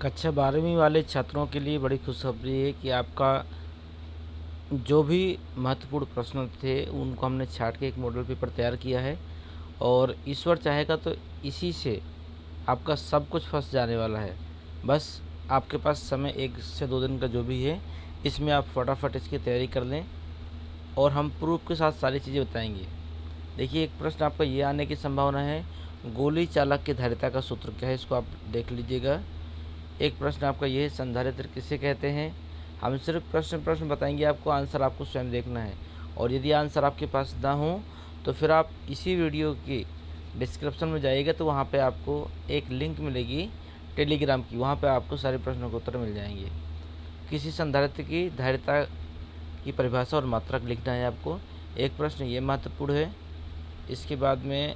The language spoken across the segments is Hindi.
कक्षा 12वीं वाले छात्रों के लिए बड़ी खुशखबरी है कि आपका जो भी महत्वपूर्ण प्रश्न थे उनको हमने छाँट के एक मॉडल पेपर तैयार किया है और ईश्वर चाहेगा तो इसी से आपका सब कुछ फँस जाने वाला है। बस आपके पास समय 1 से 2 दिन का जो भी है, इसमें आप फटाफट इसकी तैयारी कर लें और हम प्रूफ़ के साथ सारी चीज़ें बताएँगे। देखिए, एक प्रश्न आपका ये आने की संभावना है, गोली चालक की धारिता का सूत्र क्या है? इसको आप देख लीजिएगा। एक प्रश्न आपका ये है, संधारित्र किसे कहते हैं? हम सिर्फ प्रश्न बताएंगे आपको, आंसर आपको स्वयं देखना है। और यदि आंसर आपके पास ना हो तो फिर आप इसी वीडियो की डिस्क्रिप्शन में जाइएगा तो वहाँ पे आपको एक लिंक मिलेगी टेलीग्राम की, वहाँ पे आपको सारे प्रश्नों के उत्तर मिल जाएंगे। किसी संधारित्र की धारिता की परिभाषा और मात्रक लिखना है आपको। एक प्रश्न ये महत्वपूर्ण है। इसके बाद में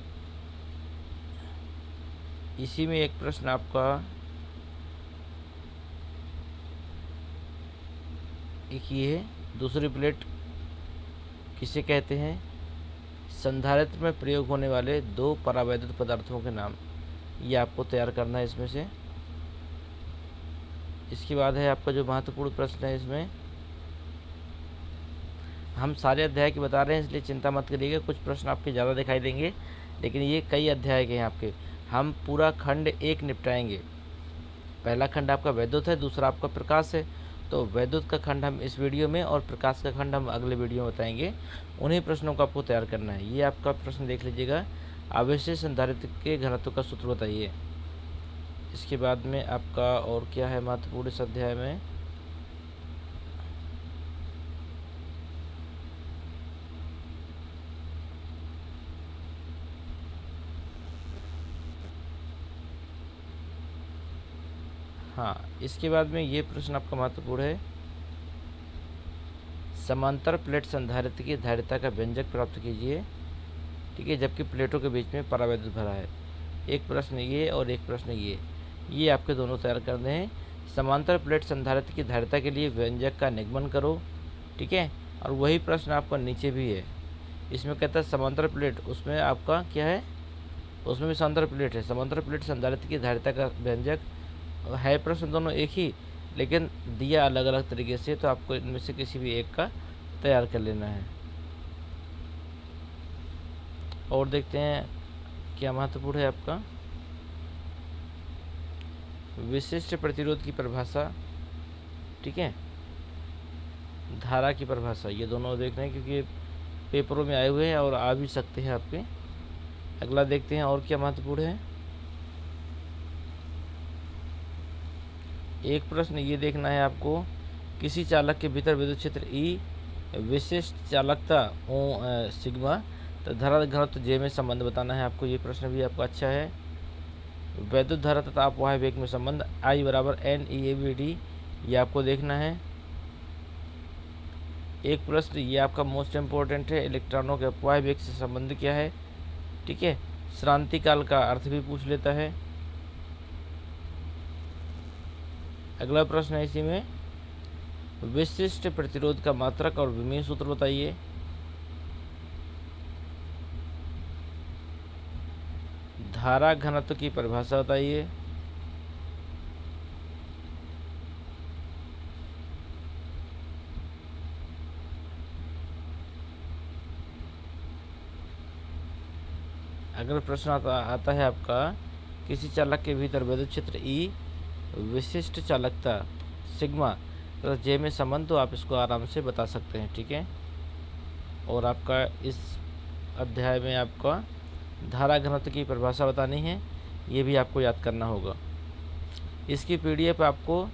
इसी में एक प्रश्न आपका एक ये है, दूसरी प्लेट किसे कहते हैं? संधारित्र में प्रयोग होने वाले 2 परावैद्युत पदार्थों के नाम, ये आपको तैयार करना है इसमें से। इसके बाद है आपका जो महत्वपूर्ण प्रश्न है, इसमें हम सारे अध्याय के बता रहे हैं इसलिए चिंता मत करिएगा, कुछ प्रश्न आपके ज़्यादा दिखाई देंगे लेकिन ये कई अध्याय के हैं आपके। हम पूरा खंड 1 निपटाएंगे। पहला खंड आपका वैद्युत है, दूसरा आपका प्रकाश है। तो वैद्युत का खंड हम इस वीडियो में और प्रकाश का खंड हम अगले वीडियो में बताएंगे। उन्हीं प्रश्नों को आपको तैयार करना है। ये आपका प्रश्न देख लीजिएगा, आवेशित संधारित्र के घनत्व का सूत्र बताइए। इसके बाद में आपका और क्या है महत्वपूर्ण इस अध्याय में? हाँ, इसके बाद में ये प्रश्न आपका महत्वपूर्ण है, समांतर प्लेट संधारित्र की धारिता का व्यंजक प्राप्त कीजिए। ठीक है, जबकि प्लेटों के बीच में परावैद्युत भरा है। एक प्रश्न ये और एक प्रश्न ये आपके दोनों तैयार करने हैं। समांतर प्लेट संधारित्र की धारिता के लिए व्यंजक का निगमन करो। ठीक है, और वही प्रश्न आपका नीचे भी है। इसमें कहता है समांतर प्लेट, उसमें आपका क्या है? उसमें भी समांतर प्लेट है। समांतर प्लेट संधारित्र की धारिता का व्यंजक है, प्रश्न दोनों एक ही लेकिन दिया अलग अलग तरीके से, तो आपको इनमें से किसी भी एक का तैयार कर लेना है। और देखते हैं क्या महत्वपूर्ण है आपका, विशिष्ट प्रतिरोध की परिभाषा। ठीक है, धारा की परिभाषा, ये दोनों देख रहे हैं क्योंकि पेपरों में आए हुए हैं और आ भी सकते हैं आपके। अगला देखते हैं और क्या महत्वपूर्ण है। एक प्रश्न ये देखना है आपको, किसी चालक के भीतर विद्युत क्षेत्र ई, विशिष्ट चालकता ओ सिग्मा, तो धारा घनत्व जे में संबंध बताना है आपको। ये प्रश्न भी आपका अच्छा है। वैद्युत धारा तथा अपवाह वेग में संबंध, आई बराबर N E A B D, ये आपको देखना है। एक प्रश्न ये आपका मोस्ट इम्पोर्टेंट है, इलेक्ट्रॉनों के अपवाह वेग से संबंध क्या है। ठीक है, श्रांति काल का अर्थ भी पूछ लेता है। अगला प्रश्न है इसी में, विशिष्ट प्रतिरोध का मात्रक और विमीय सूत्र बताइए। धारा घनत्व की परिभाषा बताइए। अगर प्रश्न आता है आपका, किसी चालक के भीतर विद्युत क्षेत्र ई, विशिष्ट चालकता सिग्मा तथा जे में संबंध, तो आप इसको आराम से बता सकते हैं। ठीक है, और आपका इस अध्याय में आपका धारा घनत्व की परिभाषा बतानी है, ये भी आपको याद करना होगा। इसकी पीडीएफ आपको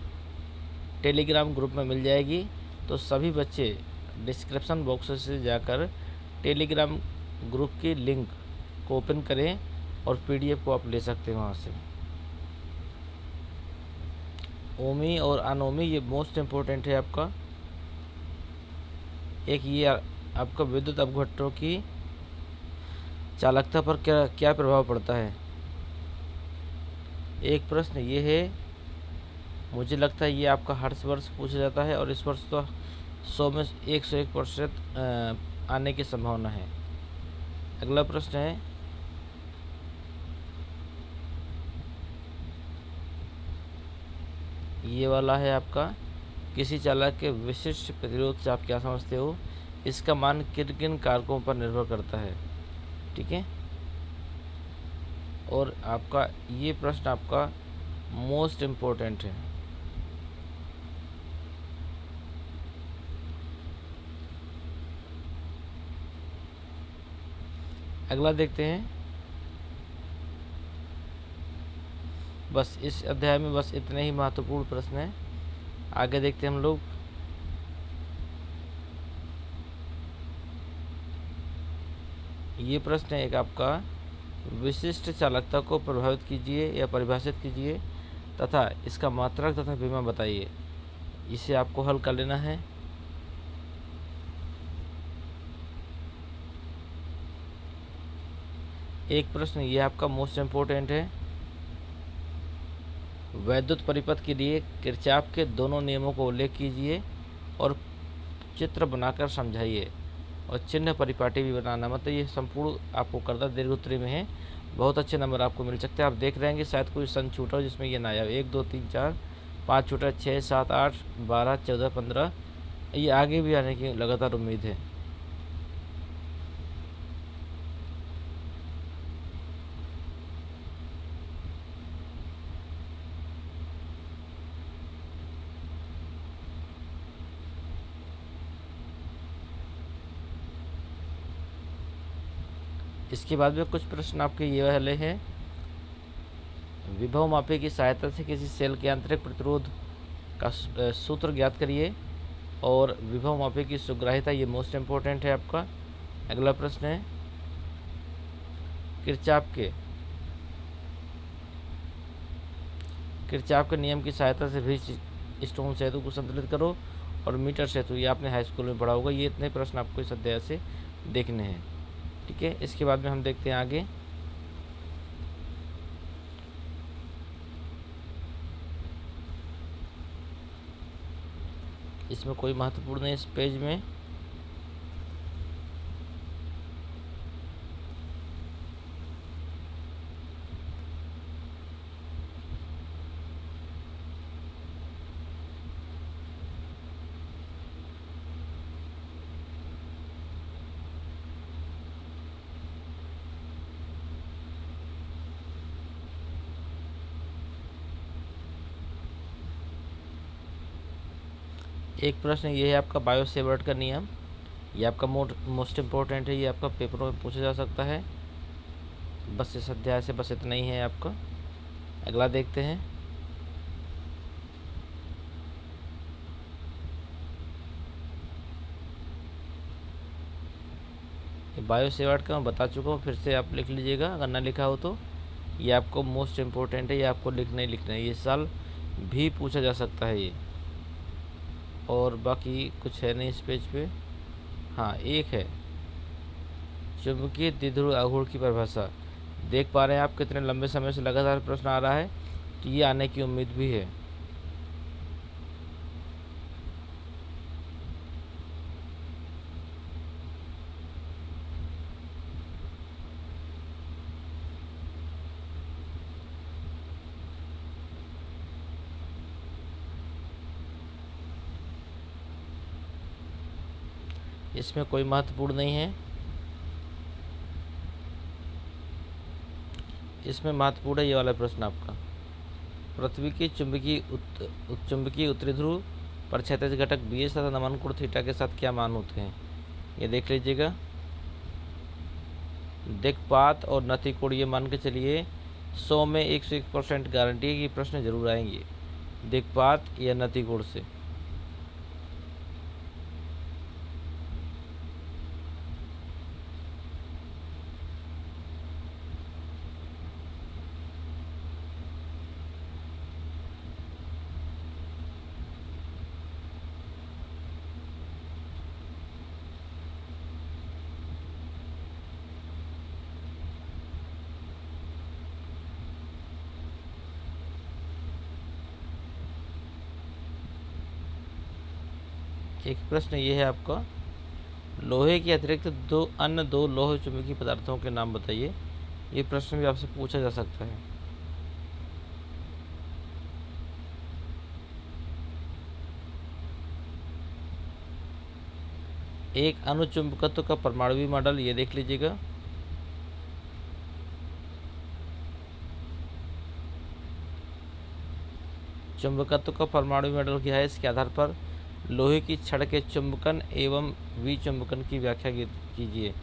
टेलीग्राम ग्रुप में मिल जाएगी, तो सभी बच्चे डिस्क्रिप्शन बॉक्स से जाकर टेलीग्राम ग्रुप की लिंक को ओपन करें और पीडीएफ को आप ले सकते हैं वहाँ से। ओमी और अनोमी ये मोस्ट इम्पोर्टेंट है आपका। एक ये आपका विद्युत अपघट्टों की चालकता पर क्या क्या प्रभाव पड़ता है। एक प्रश्न ये है, मुझे लगता है ये आपका हर वर्ष पूछा जाता है और इस वर्ष तो 100 में 101% आने की संभावना है। अगला प्रश्न है, ये वाला है आपका, किसी चालक के विशिष्ट प्रतिरोध से आप क्या समझते हो, इसका मान किन किन कारकों पर निर्भर करता है। ठीक है, और आपका ये प्रश्न आपका मोस्ट इम्पोर्टेंट है। अगला देखते हैं। बस इस अध्याय में बस इतने ही महत्वपूर्ण प्रश्न हैं। आगे देखते हैं हम लोग। ये प्रश्न है एक आपका, विशिष्ट चालकता को प्रभावित कीजिए या परिभाषित कीजिए तथा इसका मात्रक तथा विमा बताइए। इसे आपको हल कर लेना है। एक प्रश्न ये आपका मोस्ट इम्पोर्टेंट है, वैद्युत परिपथ के लिए किरचॉफ के दोनों नियमों को उल्लेख कीजिए और चित्र बनाकर समझाइए, और चिन्ह परिपाटी भी बनाना। मतलब ये संपूर्ण आपको करना दीर्घ उत्तरी में है। बहुत अच्छे नंबर आपको मिल सकते हैं। आप देख रहे हैं कि शायद कोई सन छूटा हो जिसमें ये ना आया। 1 2 3 4 5 छूटा, 6 7 8 12 14 15, ये आगे भी आने की लगातार उम्मीद है। इसके बाद में कुछ प्रश्न आपके ये वाले हैं, विभव मापी की सहायता से किसी सेल के आंतरिक प्रतिरोध का सूत्र ज्ञात करिए, और विभव मापी की सुग्राह्यता, ये मोस्ट इम्पोर्टेंट है आपका। अगला प्रश्न है, किरचॉफ के नियम की सहायता से भी स्टोन सेतु को संतुलित करो, और मीटर सेतु, ये आपने हाई स्कूल में पढ़ा होगा। ये इतने प्रश्न आपको इस अध्याय से देखने हैं। ठीक है, इसके बाद में हम देखते हैं आगे। इसमें कोई महत्वपूर्ण है इस पेज में। एक प्रश्न ये है आपका, बायोसेवर्ट का नियम, ये आपका मोस्ट इम्पोर्टेंट है। ये आपका पेपरों में पूछा जा सकता है। बस इस अध्याय से बस इतना ही है आपका। अगला देखते हैं। बायोसेवर्ट का मैं बता चुका हूँ, फिर से आप लिख लीजिएगा अगर ना लिखा हो तो। ये आपको मोस्ट इम्पोर्टेंट है, ये आपको लिखना ही लिखना है। ये साल भी पूछा जा सकता है ये। और बाकी कुछ है नहीं इस पेज पे। हाँ, एक है, चुंबकीय द्विध्रुव आघूर्ण की परिभाषा। देख पा रहे हैं आप कितने लंबे समय से लगातार प्रश्न आ रहा है, तो ये आने की उम्मीद भी है। इसमें कोई महत्वपूर्ण नहीं है। इसमें महत्वपूर्ण है ये वाला प्रश्न आपका, पृथ्वी की चुंबकीय उत्तरी ध्रुव पर क्षैतिज घटक BH तथा नमन कोण थीटा के साथ क्या मान होते हैं, ये देख लीजिएगा। दिक्पात और नति कोण, ये मान के चलिए 100 में 101% गारंटी है कि प्रश्न जरूर आएंगे दिक्पात या नति कोण से। एक प्रश्न ये है आपका, लोहे के अतिरिक्त दो लोह चुंबकीय पदार्थों के नाम बताइए। ये प्रश्न भी आपसे पूछा जा सकता है। एक अणुचुंबकत्व का परमाणु मॉडल, ये देख लीजिएगा। चुंबकत्व का परमाणु मॉडल क्या है? इसके आधार पर लोहे की छड़ के चुंबकन एवं विचुंबकन की व्याख्या कीजिए।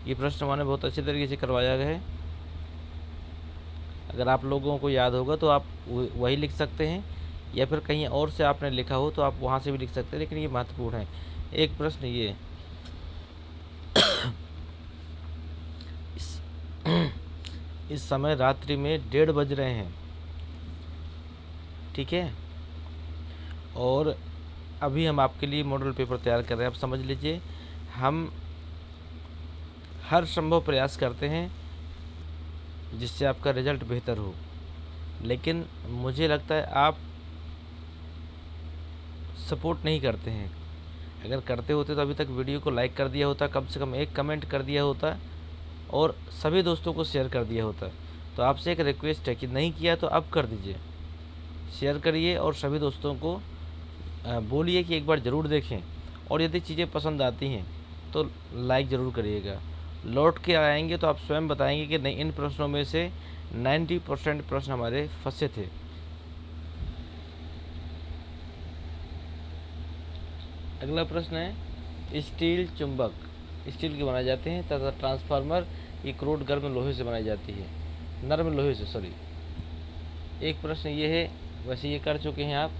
ये प्रश्न मैंने बहुत अच्छे तरीके से करवाया गया है। अगर आप लोगों को याद होगा तो आप वही लिख सकते हैं, या फिर कहीं और से आपने लिखा हो तो आप वहाँ से भी लिख सकते हैं, लेकिन ये महत्वपूर्ण है। एक प्रश्न ये इस समय रात्रि में 1:30 बज रहे हैं, ठीक है, और अभी हम आपके लिए मॉडल पेपर तैयार कर रहे हैं। आप समझ लीजिए, हम हर संभव प्रयास करते हैं जिससे आपका रिज़ल्ट बेहतर हो, लेकिन मुझे लगता है आप सपोर्ट नहीं करते हैं। अगर करते होते तो अभी तक वीडियो को लाइक कर दिया होता, कम से कम एक कमेंट कर दिया होता और सभी दोस्तों को शेयर कर दिया होता। तो आपसे एक रिक्वेस्ट है कि नहीं किया तो अब कर दीजिए, शेयर करिए और सभी दोस्तों को बोलिए कि एक बार ज़रूर देखें, और यदि चीज़ें पसंद आती हैं तो लाइक ज़रूर करिएगा। लौट के आएंगे तो आप स्वयं बताएंगे कि नहीं, इन प्रश्नों में से 90% प्रश्न हमारे फंसे थे। अगला प्रश्न है, स्टील चुंबक स्टील के बनाए जाते हैं तथा ट्रांसफार्मर की क्रूड गर्म लोहे से बनाई जाती है, नरम लोहे से, सॉरी। एक प्रश्न ये है, वैसे ये कर चुके हैं आप,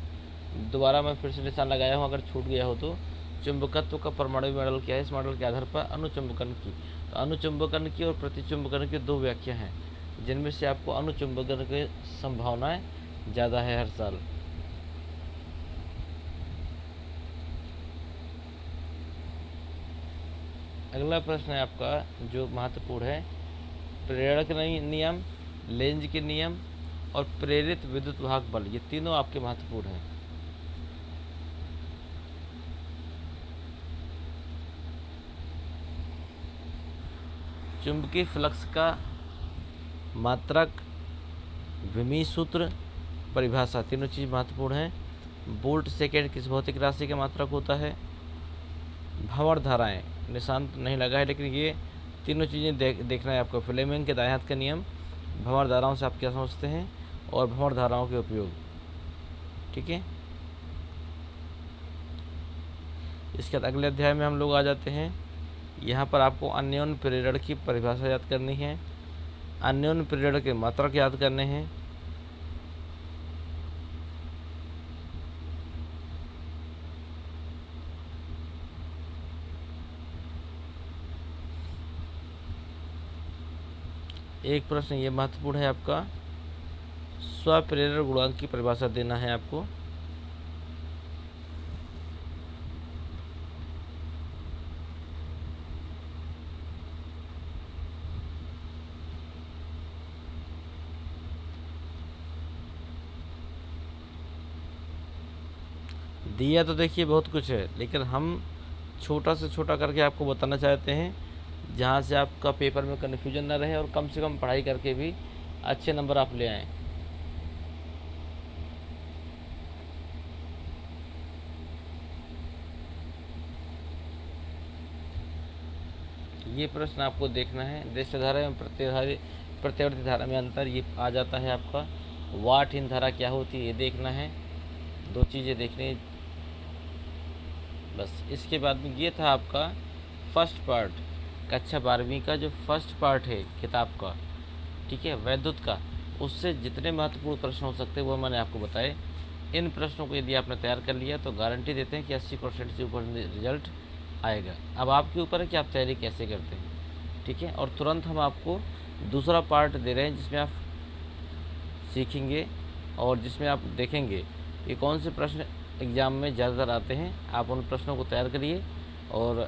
दोबारा मैं फिर से निशान लगाया हूँ अगर छूट गया हो तो। चुंबकत्व का परमाणु मॉडल क्या है? इस मॉडल के आधार पर अणुचुंबकन की, तो अणुचुंबकन की और प्रतिचुंबकन की 2 व्याख्या हैं, जिनमें से आपको अणुचुंबकन की संभावनाएं ज़्यादा है हर साल। अगला प्रश्न है आपका जो महत्वपूर्ण है, प्रेरक नियम, लेंज के नियम और प्रेरित विद्युत वाहक बल, ये तीनों आपके महत्वपूर्ण हैं। चुंबकीय फ्लक्स का मात्रक, विमी सूत्र, परिभाषा, तीनों चीज़ महत्वपूर्ण हैं। वोल्ट सेकेंड किस भौतिक राशि का मात्रक होता है? भंवर धाराएं, निशान तो नहीं लगा है, लेकिन ये तीनों चीज़ें देखना है आपको। फ्लेमिंग के दाएं हाथ का नियम, भंवर धाराओं से आप क्या समझते हैं, और भंवर धाराओं के उपयोग, ठीक है। इसके बाद अगले अध्याय में हम लोग आ जाते हैं। यहाँ पर आपको अन्योन्य प्रेरण की परिभाषा याद करनी है, अन्योन्य प्रेरण के मात्रक याद करने हैं। एक प्रश्न ये महत्वपूर्ण है आपका, स्वप्रेरण गुणांक की परिभाषा देना है आपको। दिया तो देखिए बहुत कुछ है, लेकिन हम छोटा से छोटा करके आपको बताना चाहते हैं, जहाँ से आपका पेपर में कन्फ्यूजन ना रहे और कम से कम पढ़ाई करके भी अच्छे नंबर आप ले आएँ। ये प्रश्न आपको देखना है, दृश्य धारा एवं प्रत्यावर्ती धारा में अंतर, ये आ जाता है आपका। वाटहीन धारा क्या होती है ये देखना है, 2 चीज़ें देखनी, बस। इसके बाद में ये था आपका फर्स्ट पार्ट, कक्षा 12वीं का जो फर्स्ट पार्ट है किताब का, ठीक है, वैद्युत का। उससे जितने महत्वपूर्ण प्रश्न हो सकते हैं वो मैंने आपको बताए। इन प्रश्नों को यदि आपने तैयार कर लिया तो गारंटी देते हैं कि 80% से ऊपर रिजल्ट आएगा। अब आपके ऊपर है कि आप तैयारी कैसे करते हैं, ठीक है। और तुरंत हम आपको दूसरा पार्ट दे रहे हैं जिसमें आप सीखेंगे और जिसमें आप देखेंगे कि कौन से प्रश्न एग्ज़ाम में ज़्यादातर आते हैं। आप उन प्रश्नों को तैयार करिए और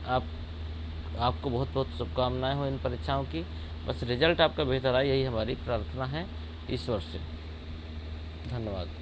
आपको बहुत बहुत शुभकामनाएं हो इन परीक्षाओं की। बस रिजल्ट आपका बेहतर आए, यही हमारी प्रार्थना है ईश्वर से। धन्यवाद।